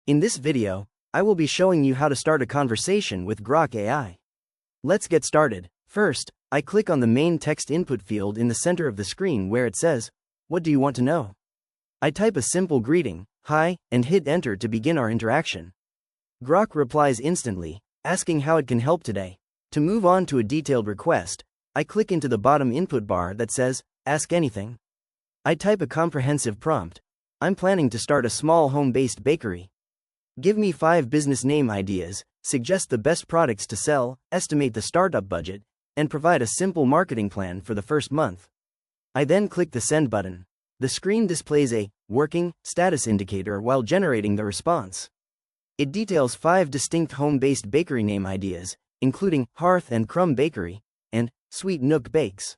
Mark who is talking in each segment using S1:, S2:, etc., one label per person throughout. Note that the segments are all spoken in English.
S1: In this video, I will be showing you how to start a conversation with Grok AI. Let's get started. First, I click on the main text input field in the center of the screen where it says, "What do you want to know?" I type a simple greeting, "Hi," and hit enter to begin our interaction. Grok replies instantly, asking how it can help today. To move on to a detailed request, I click into the bottom input bar that says, "Ask anything." I type a comprehensive prompt. I'm planning to start a small home-based bakery. Give me 5 business name ideas, suggest the best products to sell, estimate the startup budget, and provide a simple marketing plan for the first month. I then click the send button. The screen displays a working status indicator while generating the response. It details 5 distinct home-based bakery name ideas, including Hearth and Crumb Bakery and Sweet Nook Bakes.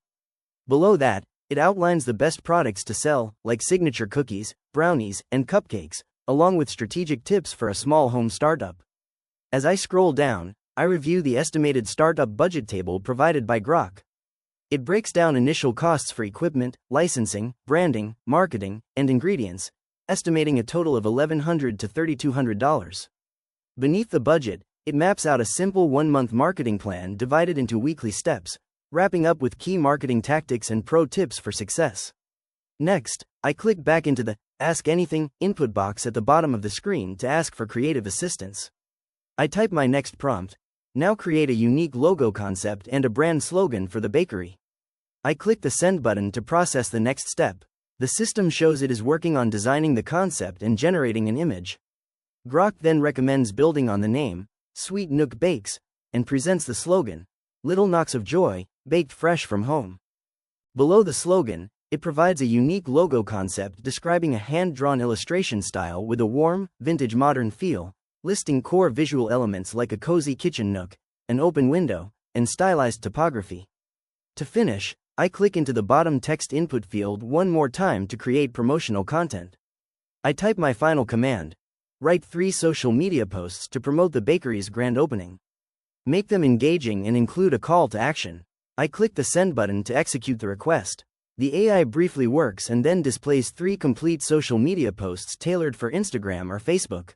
S1: Below that, it outlines the best products to sell, like signature cookies, brownies, and cupcakes, along with strategic tips for a small home startup. As I scroll down, I review the estimated startup budget table provided by Grok. It breaks down initial costs for equipment, licensing, branding, marketing, and ingredients, estimating a total of $1,100 to $3,200. Beneath the budget, it maps out a simple 1-month marketing plan divided into weekly steps, wrapping up with key marketing tactics and pro tips for success. Next, I click back into the Ask Anything input box at the bottom of the screen to ask for creative assistance. I type my next prompt, "Now create a unique logo concept and a brand slogan for the bakery." I click the send button to process the next step. The system shows it is working on designing the concept and generating an image. Grok then recommends building on the name, Sweet Nook Bakes, and presents the slogan, "Little Knocks of Joy, baked fresh from home." Below the slogan, it provides a unique logo concept describing a hand-drawn illustration style with a warm, vintage modern feel, listing core visual elements like a cozy kitchen nook, an open window, and stylized typography. To finish, I click into the bottom text input field one more time to create promotional content. I type my final command, "Write 3 social media posts to promote the bakery's grand opening." Make them engaging and include a call to action. I click the send button to execute the request. The AI briefly works and then displays 3 complete social media posts tailored for Instagram or Facebook.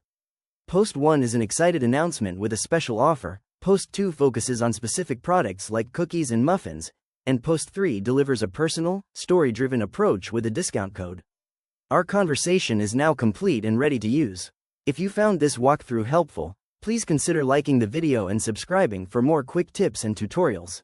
S1: Post 1 is an excited announcement with a special offer, Post 2 focuses on specific products like cookies and muffins, and Post 3 delivers a personal, story-driven approach with a discount code. Our conversation is now complete and ready to use. If you found this walkthrough helpful, please consider liking the video and subscribing for more quick tips and tutorials.